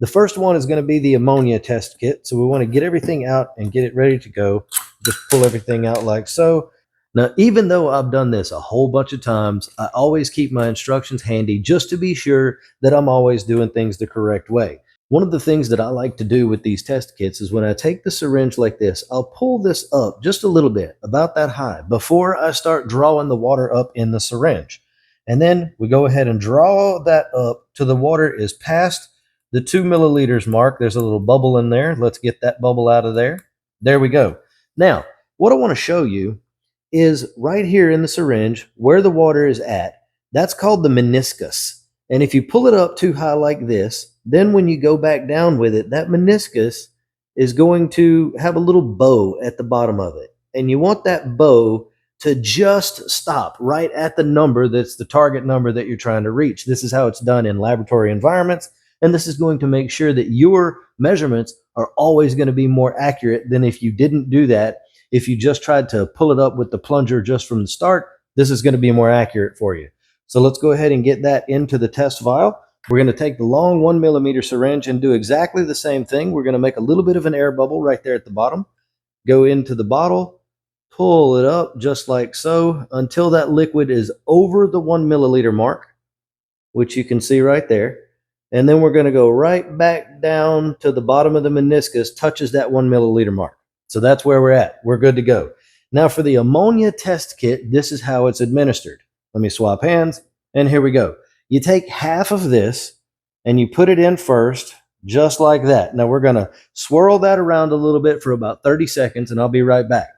The first one is going to be the ammonia test kit. So we want to get everything out and get it ready to go. Just pull everything out like so. Now, even though I've done this a whole bunch of times, I always keep my instructions handy just to be sure that I'm always doing things the correct way. One of the things that I like to do with these test kits is when I take the syringe like this, I'll pull this up just a little bit, about that high, before I start drawing the water up in the syringe. And then we go ahead and draw that up till the water is past the 2 milliliters mark. There's a little bubble in there. Let's get that bubble out of there. There we go. Now, what I want to show you is right here in the syringe where the water is at. That's called the meniscus. And if you pull it up too high like this, then when you go back down with it, that meniscus is going to have a little bow at the bottom of it. And you want that bow to just stop right at the number that's the target number that you're trying to reach. This is how it's done in laboratory environments. And this is going to make sure that your measurements are always going to be more accurate than if you didn't do that. If you just tried to pull it up with the plunger just from the start, this is going to be more accurate for you. So let's go ahead and get that into the test vial. We're going to take the long 1 millimeter syringe and do exactly the same thing. We're going to make a little bit of an air bubble right there at the bottom. Go into the bottle, pull it up just like so until that liquid is over the 1 milliliter mark, which you can see right there. And then we're going to go right back down to the bottom of the meniscus, touches that 1 milliliter mark. So that's where we're at. We're good to go. Now for the ammonia test kit, this is how it's administered. Let me swap hands, and here we go. You take half of this and you put it in first, just like that. Now we're going to swirl that around a little bit for about 30 seconds, and I'll be right back.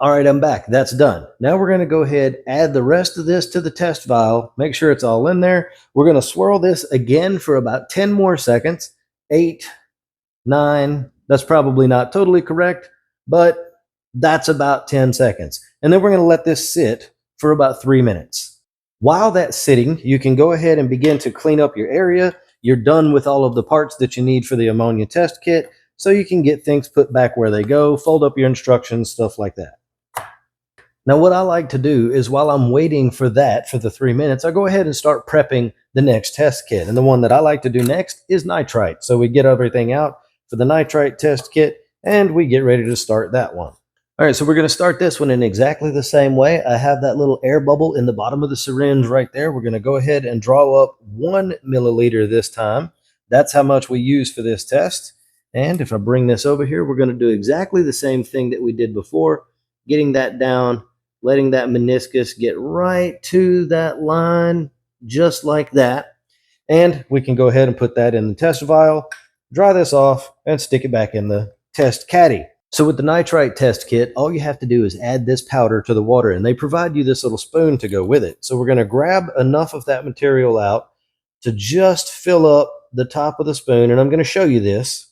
All right, I'm back. That's done. Now we're going to go ahead, add the rest of this to the test vial, make sure it's all in there. We're going to swirl this again for about 10 more seconds. 8, 9, that's probably not totally correct, but that's about 10 seconds. And then we're going to let this sit for about 3 minutes. While that's sitting, you can go ahead and begin to clean up your area. You're done with all of the parts that you need for the ammonia test kit, so you can get things put back where they go, fold up your instructions, stuff like that. Now, what I like to do is while I'm waiting for that for the 3 minutes, I go ahead and start prepping the next test kit. And the one that I like to do next is nitrite. So we get everything out for the nitrite test kit, and we get ready to start that one. All right, so we're going to start this one in exactly the same way. I have that little air bubble in the bottom of the syringe right there. We're going to go ahead and draw up 1 milliliter this time. That's how much we use for this test. And if I bring this over here, we're going to do exactly the same thing that we did before, getting that down, letting that meniscus get right to that line, just like that. And we can go ahead and put that in the test vial, dry this off, and stick it back in the test caddy. So with the nitrite test kit, all you have to do is add this powder to the water, and they provide you this little spoon to go with it. So we're going to grab enough of that material out to just fill up the top of the spoon, and I'm going to show you this.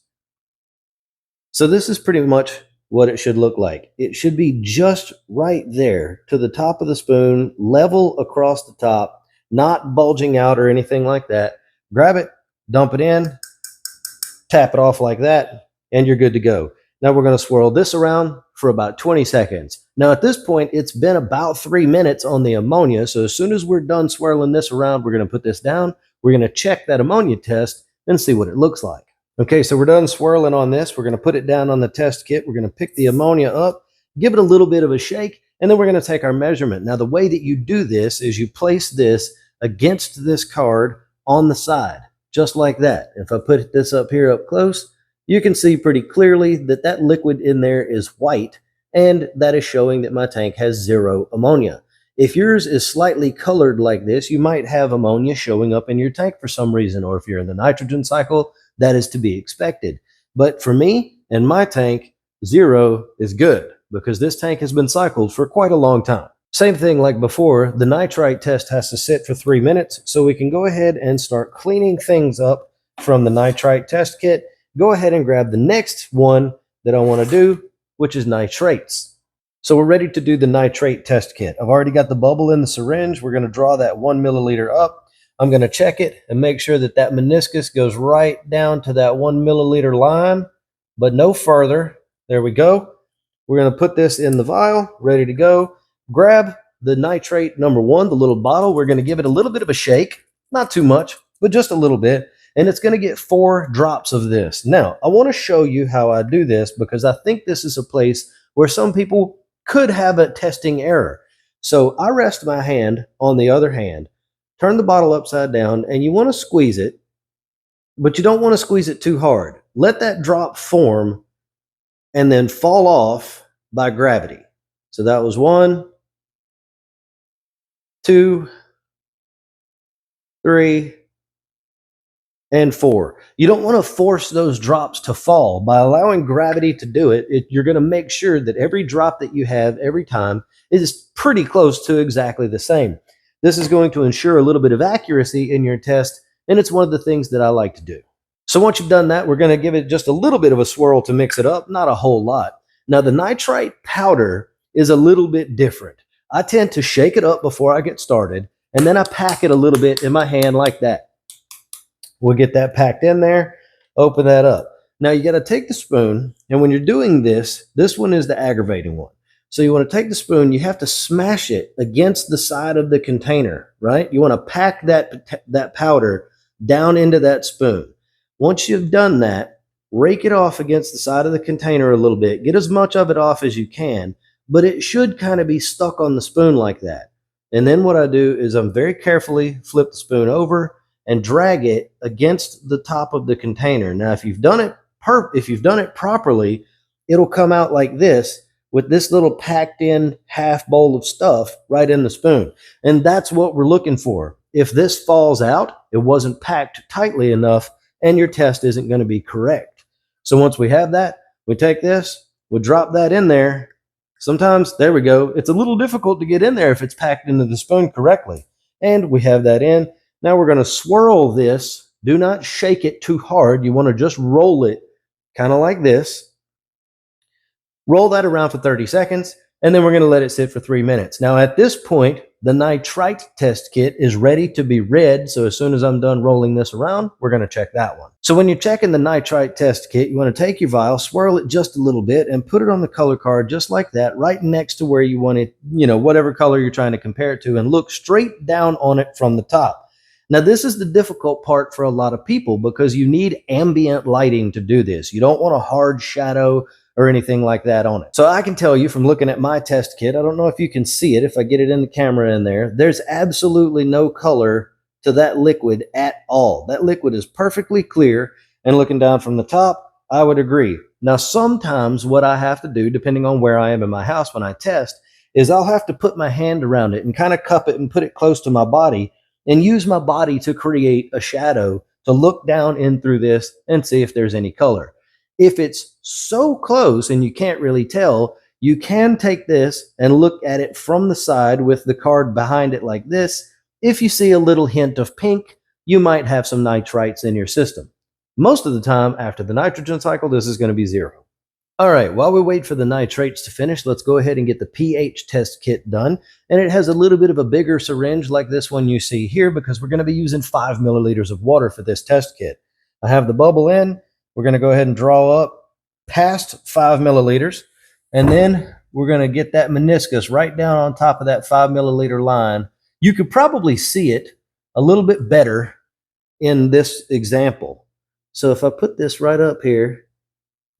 So this is pretty much what it should look like. It should be just right there to the top of the spoon, level across the top, not bulging out or anything like that. Grab it, dump it in, tap it off like that, and you're good to go. Now we're going to swirl this around for about 20 seconds. Now at this point, it's been about 3 minutes on the ammonia. So as soon as we're done swirling this around, we're going to put this down. We're going to check that ammonia test and see what it looks like. Okay, so we're done swirling on this. We're going to put it down on the test kit. We're going to pick the ammonia up, give it a little bit of a shake, and then we're going to take our measurement. Now the way that you do this is you place this against this card on the side, just like that. If I put this up here up close, you can see pretty clearly that that liquid in there is white, and that is showing that my tank has 0 ammonia. If yours is slightly colored like this, you might have ammonia showing up in your tank for some reason, or if you're in the nitrogen cycle, that is to be expected. But for me and my tank, 0 is good because this tank has been cycled for quite a long time. Same thing like before, the nitrite test has to sit for 3 minutes, so we can go ahead and start cleaning things up from the nitrite test kit. Go ahead and grab the next one that I want to do, which is nitrates. So we're ready to do the nitrate test kit. I've already got the bubble in the syringe. We're going to draw that 1 milliliter up. I'm going to check it and make sure that that meniscus goes right down to that 1 milliliter line, but no further. There we go. We're going to put this in the vial, ready to go. Grab the nitrate number 1, the little bottle. We're going to give it a little bit of a shake, not too much, but just a little bit. and it's going to get 4 drops of this. Now, I want to show you how I do this because I think this is a place where some people could have a testing error. So I rest my hand on the other hand, turn the bottle upside down, and you want to squeeze it, but you don't want to squeeze it too hard. Let that drop form and then fall off by gravity. So that was 1, 2, 3, and 4. You don't want to force those drops to fall. By allowing gravity to do it, you're going to make sure that every drop that you have every time is pretty close to exactly the same. This is going to ensure a little bit of accuracy in your test, and it's one of the things that I like to do. So once you've done that, we're going to give it just a little bit of a swirl to mix it up, not a whole lot. Now, the nitrite powder is a little bit different. I tend to shake it up before I get started, and then I pack it a little bit in my hand like that. We'll get that packed in there, open that up. Now, you got to take the spoon, and when you're doing this, this one is the aggravating one. So you want to take the spoon, you have to smash it against the side of the container, right? You want to pack that powder down into that spoon. Once you've done that, rake it off against the side of the container a little bit. Get as much of it off as you can, but it should kind of be stuck on the spoon like that. And then what I do is I'm very carefully flip the spoon over and drag it against the top of the container. Now, if you've done it properly, it'll come out like this with this little packed in half bowl of stuff right in the spoon. And that's what we're looking for. If this falls out, it wasn't packed tightly enough, and your test isn't going to be correct. So once we have that, we take this, we drop that in there. Sometimes, there we go. It's a little difficult to get in there if it's packed into the spoon correctly. And we have that in. Now we're going to swirl this. Do not shake it too hard. You want to just roll it kind of like this. Roll that around for 30 seconds, and then we're going to let it sit for 3 minutes. Now at this point, the nitrite test kit is ready to be read. So as soon as I'm done rolling this around, we're going to check that one. So when you're checking the nitrite test kit, you want to take your vial, swirl it just a little bit, and put it on the color card just like that, right next to where you want it, whatever color you're trying to compare it to, and look straight down on it from the top. Now, this is the difficult part for a lot of people because you need ambient lighting to do this. You don't want a hard shadow or anything like that on it. So I can tell you from looking at my test kit, I don't know if you can see it, if I get it in the camera in there, there's absolutely no color to that liquid at all. That liquid is perfectly clear, and looking down from the top, I would agree. Now, sometimes what I have to do, depending on where I am in my house when I test, is I'll have to put my hand around it and kind of cup it and put it close to my body and use my body to create a shadow to look down in through this and see if there's any color. If it's so close and you can't really tell, you can take this and look at it from the side with the card behind it like this. If you see a little hint of pink, you might have some nitrites in your system. Most of the time, after the nitrogen cycle, this is going to be 0. All right, while we wait for the nitrates to finish, let's go ahead and get the pH test kit done. And it has a little bit of a bigger syringe like this one you see here because we're going to be using 5 milliliters of water for this test kit. I have the bubble in. We're going to go ahead and draw up past 5 milliliters. And then we're going to get that meniscus right down on top of that 5 milliliter line. You could probably see it a little bit better in this example. So if I put this right up here,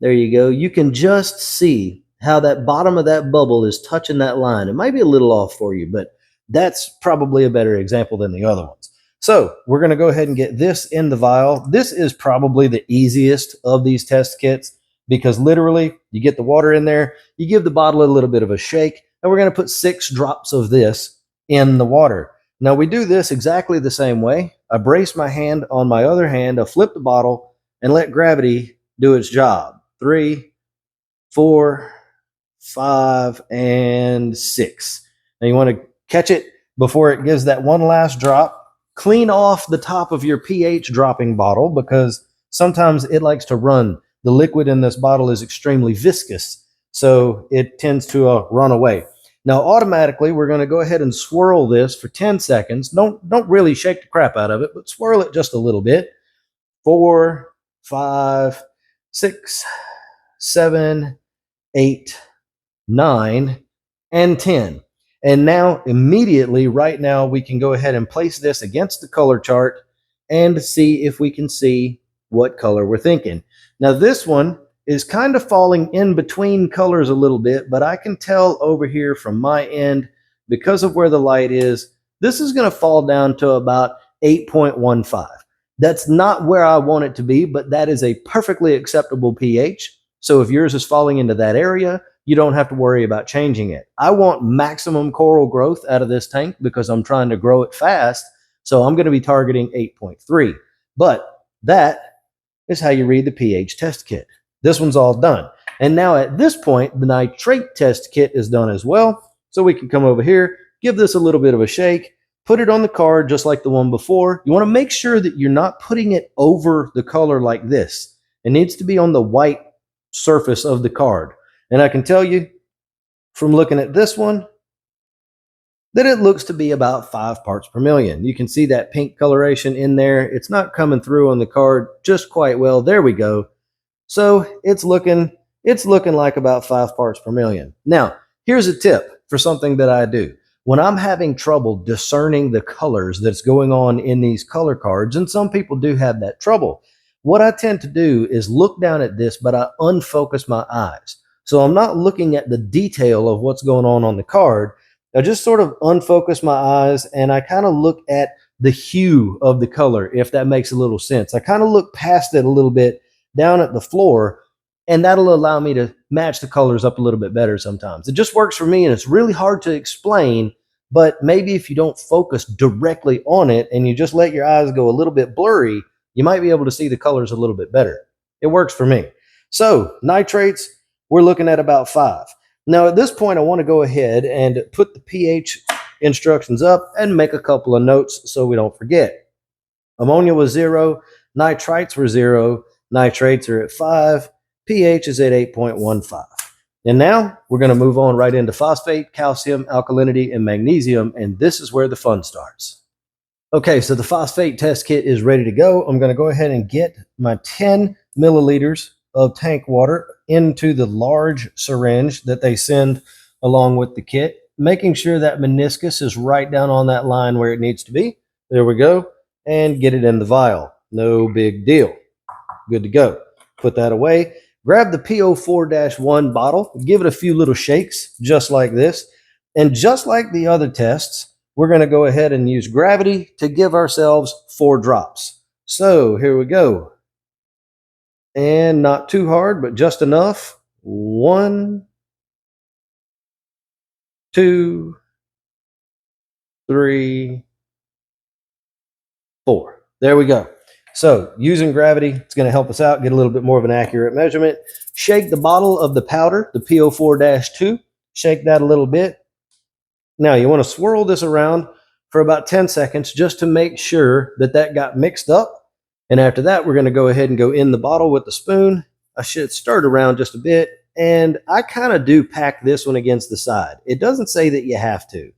there you go. You can just see how that bottom of that bubble is touching that line. It might be a little off for you, but that's probably a better example than the other ones. So we're going to go ahead and get this in the vial. This is probably the easiest of these test kits because literally you get the water in there, you give the bottle a little bit of a shake, and we're going to put 6 drops of this in the water. Now we do this exactly the same way. I brace my hand on my other hand, I flip the bottle, and let gravity do its job. 3, 4, 5, and 6. Now you want to catch it before it gives that one last drop. Clean off the top of your pH dropping bottle because sometimes it likes to run. The liquid in this bottle is extremely viscous, so it tends to run away. Now automatically we're going to go ahead and swirl this for 10 seconds. Don't really shake the crap out of it, but swirl it just a little bit. 4, 5, 6, 7, 8, 9, and 10. And now immediately right now we can go ahead and place this against the color chart and see if we can see what color we're thinking. Now this one is kind of falling in between colors a little bit, but I can tell over here from my end, because of where the light is, this is going to fall down to about 8.15. That's not where I want it to be, but that is a perfectly acceptable pH. So if yours is falling into that area, you don't have to worry about changing it. I want maximum coral growth out of this tank because I'm trying to grow it fast. So I'm going to be targeting 8.3. But that is how you read the pH test kit. This one's all done. And now at this point, the nitrate test kit is done as well. So we can come over here, give this a little bit of a shake, put it on the card just like the one before. You want to make sure that you're not putting it over the color like this. It needs to be on the white surface of the card. And I can tell you from looking at this one that it looks to be about 5 parts per million. You can see that pink coloration in there. It's not coming through on the card just quite well. There we go. So it's looking like about 5 parts per million. Now, here's a tip for something that I do. When I'm having trouble discerning the colors that's going on in these color cards, and some people do have that trouble, what I tend to do is look down at this, but I unfocus my eyes. So I'm not looking at the detail of what's going on the card. I just sort of unfocus my eyes and I kind of look at the hue of the color, if that makes a little sense. I kind of look past it a little bit down at the floor, and that'll allow me to match the colors up a little bit better sometimes. It just works for me, and it's really hard to explain, but maybe if you don't focus directly on it and you just let your eyes go a little bit blurry, you might be able to see the colors a little bit better. It works for me. So nitrates, we're looking at about 5. Now at this point, I want to go ahead and put the pH instructions up and make a couple of notes so we don't forget. Ammonia was 0, nitrites were 0, nitrates are at 5, pH is at 8.15. And now we're going to move on right into phosphate, calcium, alkalinity, and magnesium, and this is where the fun starts. Okay, so the phosphate test kit is ready to go. I'm going to go ahead and get my 10 milliliters of tank water into the large syringe that they send along with the kit, making sure that meniscus is right down on that line where it needs to be. There we go. And get it in the vial. No big deal. Good to go. Put that away. Grab the PO4-1 bottle. Give it a few little shakes, just like this. And just like the other tests, we're going to go ahead and use gravity to give ourselves 4 drops. So here we go. And not too hard, but just enough. 1, 2, 3, 4. There we go. So using gravity, it's going to help us out, get a little bit more of an accurate measurement. Shake the bottle of the powder, the PO4-2. Shake that a little bit. Now you want to swirl this around for about 10 seconds just to make sure that that got mixed up. And after that, we're going to go ahead and go in the bottle with the spoon. I should stir it around just a bit. And I kind of do pack this one against the side. It doesn't say that you have to,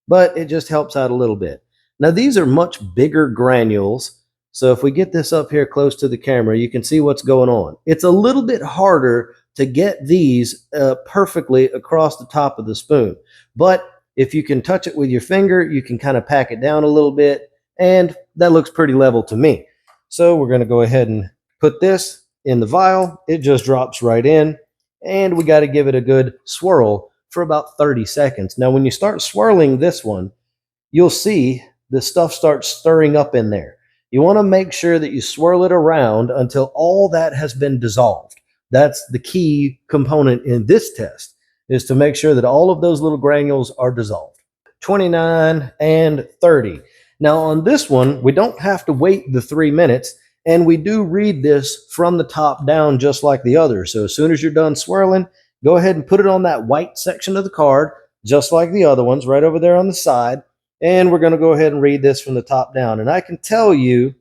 but it just helps out a little bit. Now these are much bigger granules. So if we get this up here close to the camera, you can see what's going on. It's a little bit harder to get these perfectly across the top of the spoon. But if you can touch it with your finger, you can kind of pack it down a little bit. And that looks pretty level to me. So we're going to go ahead and put this in the vial. It just drops right in. And we got to give it a good swirl for about 30 seconds. Now, when you start swirling this one, you'll see the stuff starts stirring up in there. You want to make sure that you swirl it around until all that has been dissolved. That's the key component in this test, is to make sure that all of those little granules are dissolved. 29 and 30. Now on this one, we don't have to wait the 3 minutes, and we do read this from the top down just like the others. So as soon as you're done swirling, go ahead and put it on that white section of the card, just like the other ones, right over there on the side. And we're going to go ahead and read this from the top down. And I can tell you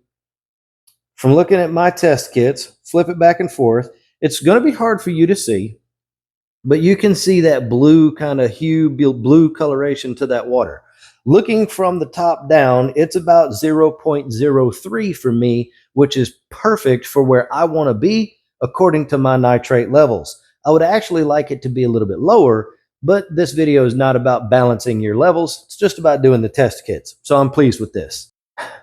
from looking at my test kits, flip it back and forth, it's going to be hard for you to see, but you can see that blue kind of hue, blue coloration to that water. Looking from the top down, it's about 0.03 for me, which is perfect for where I want to be according to my nitrate levels. I would actually like it to be a little bit lower, but this video is not about balancing your levels. It's just about doing the test kits. So I'm pleased with this.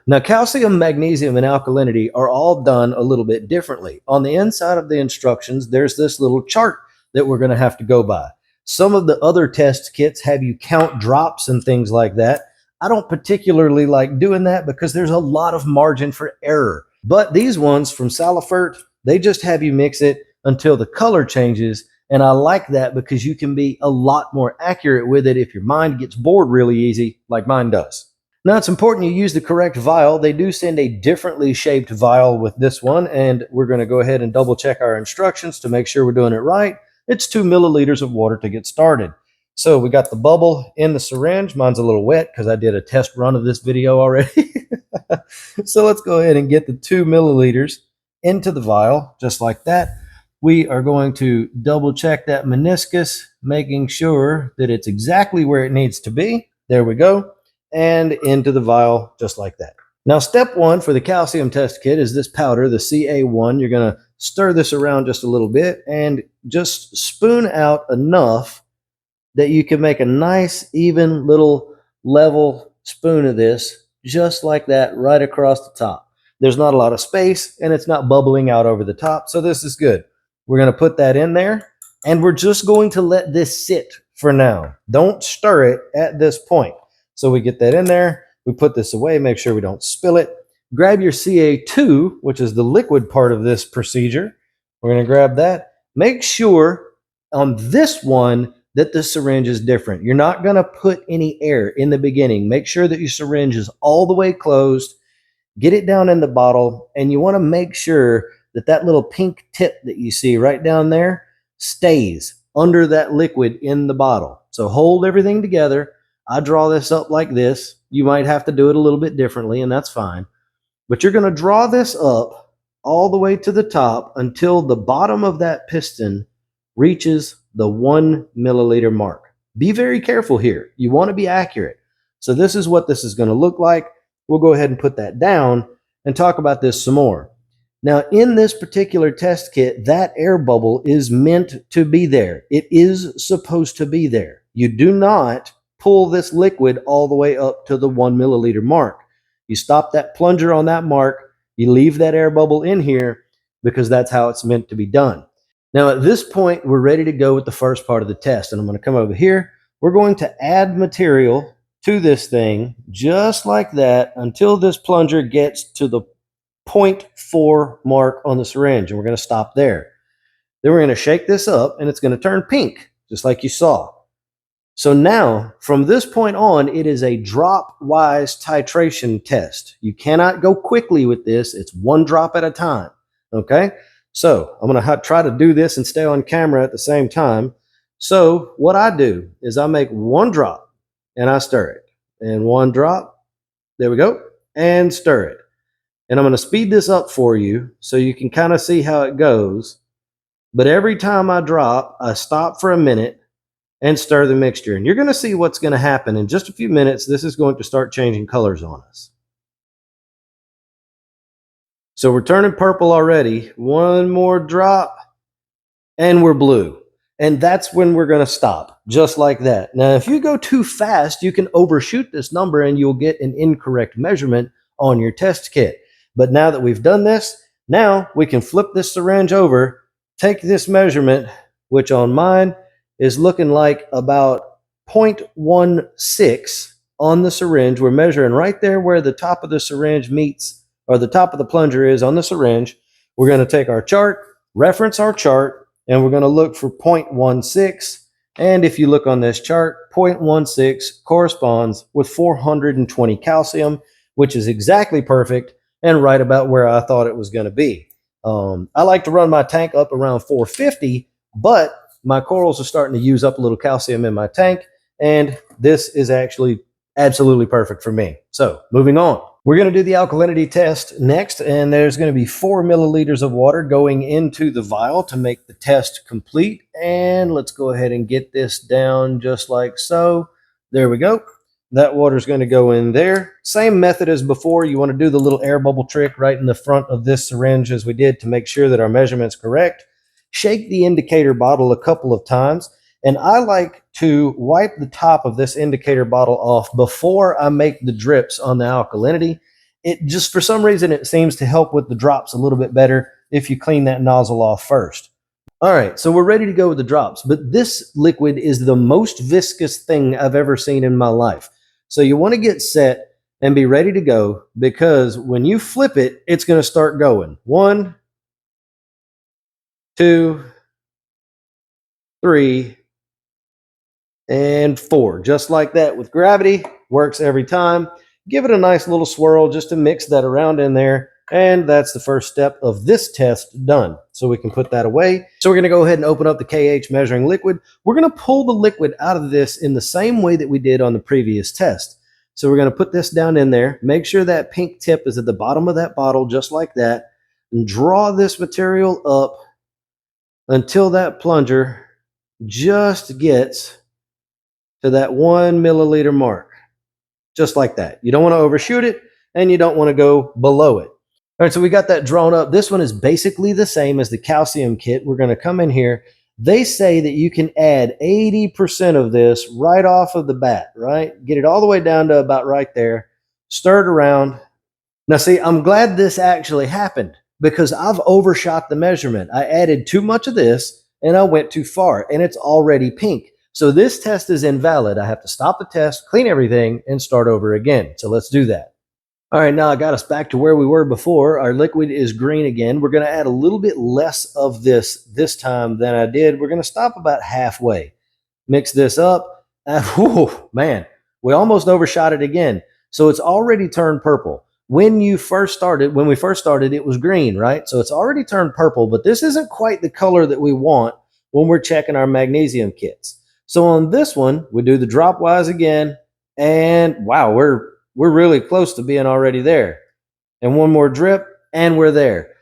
Now, calcium, magnesium, and alkalinity are all done a little bit differently. On the inside of the instructions, there's this little chart that we're going to have to go by. Some of the other test kits have you count drops and things like that. I don't particularly like doing that because there's a lot of margin for error. But these ones from Salifert, they just have you mix it until the color changes. And I like that because you can be a lot more accurate with it if your mind gets bored really easy, like mine does. Now, it's important you use the correct vial. They do send a differently shaped vial with this one, and we're going to go ahead and double check our instructions to make sure we're doing it right. It's 2 milliliters of water to get started. So we got the bubble in the syringe. Mine's a little wet because I did a test run of this video already. So let's go ahead and get the 2 milliliters into the vial, just like that. We are going to double check that meniscus, making sure that it's exactly where it needs to be. There we go. And into the vial, just like that. Now, step one for the calcium test kit is this powder, the CA1. You're going to stir this around just a little bit and just spoon out enough that you can make a nice, even little level spoon of this, just like that, right across the top. There's not a lot of space, and it's not bubbling out over the top, so this is good. We're going to put that in there, and we're just going to let this sit for now. Don't stir it at this point. So we get that in there, we put this away, make sure we don't spill it. Grab your CA2, which is the liquid part of this procedure. We're going to grab that. Make sure on this one that the syringe is different. You're not going to put any air in the beginning. Make sure that your syringe is all the way closed. Get it down in the bottle, and you want to make sure that that little pink tip that you see right down there stays under that liquid in the bottle. So hold everything together. I draw this up like this. You might have to do it a little bit differently, and that's fine. But you're going to draw this up all the way to the top until the bottom of that piston reaches the 1 milliliter mark. Be very careful here. You want to be accurate. So this is what this is going to look like. We'll go ahead and put that down and talk about this some more. Now, in this particular test kit, that air bubble is meant to be there. It is supposed to be there. You do not pull this liquid all the way up to the 1 milliliter mark. You stop that plunger on that mark, you leave that air bubble in here because that's how it's meant to be done. Now, at this point, we're ready to go with the first part of the test, and I'm going to come over here. We're going to add material to this thing just like that until this plunger gets to the 0.4 mark on the syringe, and we're going to stop there. Then we're going to shake this up, and it's going to turn pink, just like you saw. So now, from this point on, it is a drop-wise titration test. You cannot go quickly with this. It's 1 drop at a time, okay? So I'm going to try to do this and stay on camera at the same time. So what I do is I make 1 drop, and I stir it. And 1 drop, there we go, and stir it. And I'm going to speed this up for you so you can kind of see how it goes. But every time I drop, I stop for a minute and stir the mixture. And you're going to see what's going to happen in just a few minutes. This is going to start changing colors on us. So we're turning purple already. 1 more drop, and we're blue. And that's when we're going to stop, just like that. Now, if you go too fast, you can overshoot this number and you'll get an incorrect measurement on your test kit. But now that we've done this, now we can flip this syringe over, take this measurement, which on mine is looking like about 0.16 on the syringe. We're measuring right there where the top of the syringe meets, or the top of the plunger is on the syringe. We're going to take our chart, reference our chart, and we're going to look for 0.16. And if you look on this chart, 0.16 corresponds with 420 calcium, which is exactly perfect and right about where I thought it was going to be. I like to run my tank up around 450, but my corals are starting to use up a little calcium in my tank, and this is actually absolutely perfect for me. So moving on. We're going to do the alkalinity test next, and there's going to be 4 milliliters of water going into the vial to make the test complete. And let's go ahead and get this down just like so. There we go. That water is going to go in there. Same method as before. You want to do the little air bubble trick right in the front of this syringe as we did to make sure that our measurement's correct. Shake the indicator bottle a couple of times, and I like to wipe the top of this indicator bottle off before I make the drips on the alkalinity. it just, for some reason, it seems to help with the drops a little bit better if you clean that nozzle off first. All right, so we're ready to go with the drops, but this liquid is the most viscous thing I've ever seen in my life. So you want to get set and be ready to go, because when you flip it, it's going to start going. 1, 2, 3, and 4. Just like that with gravity. Works every time. Give it a nice little swirl just to mix that around in there. And that's the first step of this test done. So we can put that away. So we're going to go ahead and open up the KH measuring liquid. We're going to pull the liquid out of this in the same way that we did on the previous test. So we're going to put this down in there. Make sure that pink tip is at the bottom of that bottle, just like that. And draw this material up until that plunger just gets to that 1 milliliter mark. Just like that. You don't want to overshoot it, and you don't want to go below it. All right, so we got that drawn up. This one is basically the same as the calcium kit. We're going to come in here. They say that you can add 80% of this right off of the bat, right? Get it all the way down to about right there. Stir it around. Now, see, I'm glad this actually happened because I've overshot the measurement. I added too much of this, and I went too far, and it's already pink. So this test is invalid. I have to stop the test, clean everything, and start over again. So let's do that. All right, now I got us back to where we were before. Our liquid is green again. We're going to add a little bit less of this time than I did. We're going to stop about halfway. Mix this up. Whew, man, we almost overshot it again. So it's already turned purple. When we first started, it was green, right? So it's already turned purple, but this isn't quite the color that we want when we're checking our magnesium kits. So on this one, we do the drop wise again, and wow, we're really close to being already there. And one more drip, and we're there.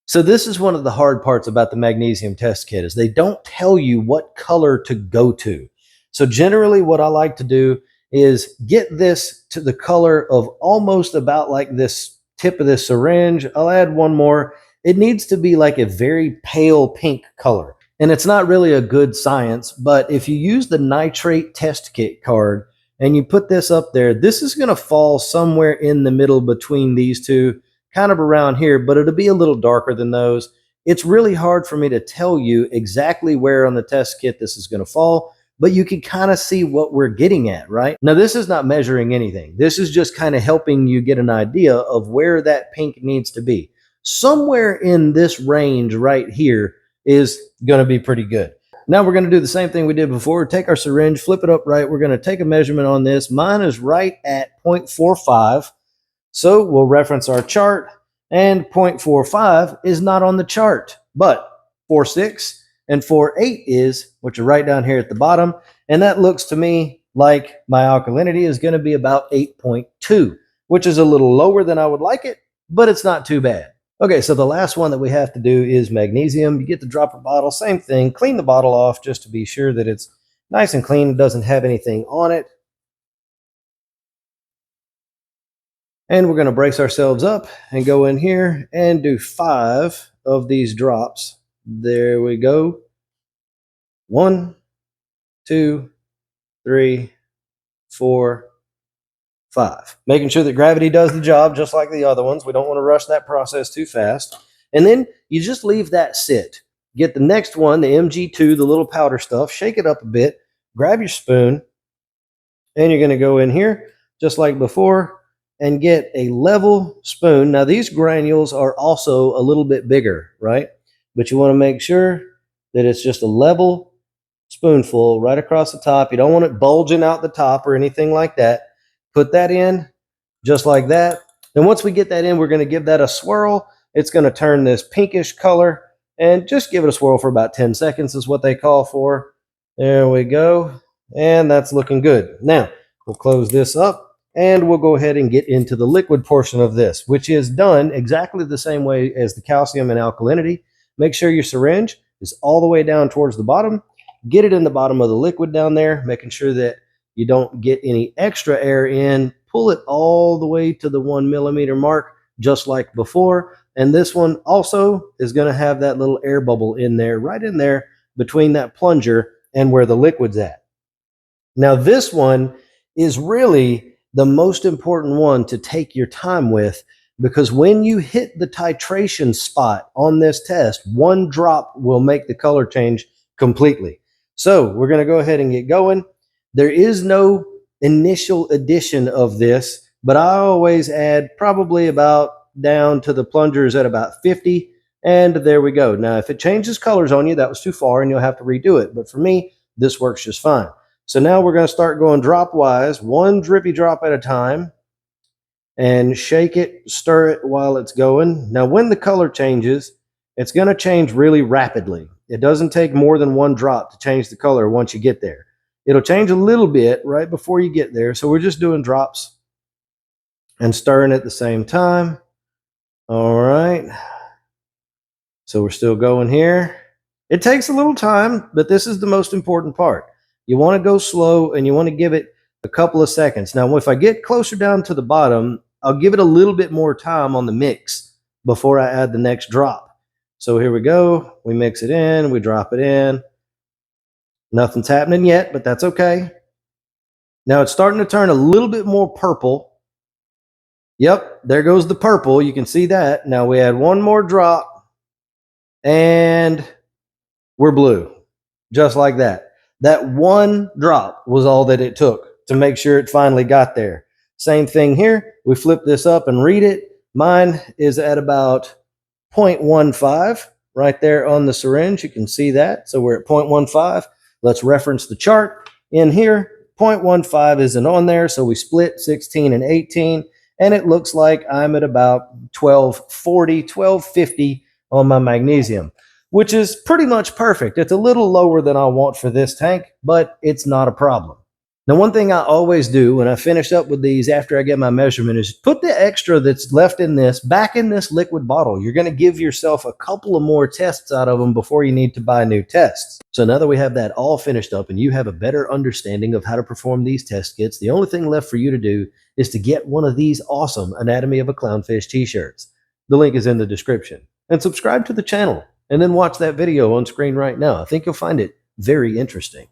So this is one of the hard parts about the magnesium test kit is they don't tell you what color to go to. So generally what I like to do is get this to the color of almost about like this tip of this syringe. I'll add one more. It needs to be like a very pale pink color. And it's not really a good science, but if you use the nitrate test kit card and you put this up there, this is going to fall somewhere in the middle between these two, kind of around here, but it'll be a little darker than those. It's really hard for me to tell you exactly where on the test kit this is going to fall, but you can kind of see what we're getting at, right? Now, this is not measuring anything. This is just kind of helping you get an idea of where that pink needs to be. Somewhere in this range right here is going to be pretty good. Now we're going to do the same thing we did before. Take our syringe, flip it up right. We're going to take a measurement on this. Mine is right at 0.45. So we'll reference our chart, and 0.45 is not on the chart, but 4.6 and 4.8 is, which are right down here at the bottom. And that looks to me like my alkalinity is going to be about 8.2, which is a little lower than I would like it, but it's not too bad. Okay, so the last one that we have to do is magnesium. You get the dropper bottle, same thing. Clean the bottle off just to be sure that it's nice and clean. It doesn't have anything on it. And we're going to brace ourselves up and go in here and do 5 of these drops. There we go. 1, 2, 3, 4, 5. Making sure that gravity does the job just like the other ones. We don't want to rush that process too fast. And then you just leave that sit. Get the next one, the MG2, the little powder stuff, shake it up a bit, grab your spoon, and you're going to go in here just like before and get a level spoon. Now, these granules are also a little bit bigger, right? But you want to make sure that it's just a level spoonful right across the top. You don't want it bulging out the top or anything like that. Put that in just like that. Then once we get that in, we're going to give that a swirl. It's going to turn this pinkish color, and just give it a swirl for about 10 seconds is what they call for. There we go. And that's looking good. Now, we'll close this up. And we'll go ahead and get into the liquid portion of this, which is done exactly the same way as the calcium and alkalinity. Make sure your syringe is all the way down towards the bottom. Get it in the bottom of the liquid down there, making sure that you don't get any extra air in. Pull it all the way to the 1 millimeter mark, just like before. And this one also is going to have that little air bubble in there, right in there between that plunger and where the liquid's at. Now, this one is really the most important one to take your time with, because when you hit the titration spot on this test, one drop will make the color change completely. So we're going to go ahead and get going. There is no initial addition of this, but I always add probably about down to the plungers at about 50. And there we go. Now, if it changes colors on you, that was too far and you'll have to redo it. But for me, this works just fine. So now we're going to start going drop wise, one drippy drop at a time, and shake it, stir it while it's going. Now, when the color changes, it's going to change really rapidly. It doesn't take more than one drop to change the color once you get there. It'll change a little bit right before you get there. So we're just doing drops and stirring at the same time. All right. So we're still going here. It takes a little time, but this is the most important part. You want to go slow and you want to give it a couple of seconds. Now, if I get closer down to the bottom, I'll give it a little bit more time on the mix before I add the next drop. So here we go. We mix it in, we drop it in. Nothing's happening yet, but that's okay. Now it's starting to turn a little bit more purple. Yep, there goes the purple. You can see that. Now we add one more drop and we're blue, just like that. That one drop was all that it took to make sure it finally got there. Same thing here. We flip this up and read it. Mine is at about 0.15 right there on the syringe. You can see that. So we're at 0.15. Let's reference the chart in here. 0.15 isn't on there, so we split 16 and 18, and it looks like I'm at about 1240, 1250 on my magnesium, which is pretty much perfect. It's a little lower than I want for this tank, but it's not a problem. Now, one thing I always do when I finish up with these after I get my measurement is put the extra that's left in this back in this liquid bottle. You're going to give yourself a couple of more tests out of them before you need to buy new tests. So now that we have that all finished up and you have a better understanding of how to perform these test kits, the only thing left for you to do is to get one of these awesome Anatomy of a Clownfish t-shirts. The link is in the description. And subscribe to the channel and then watch that video on screen right now. I think you'll find it very interesting.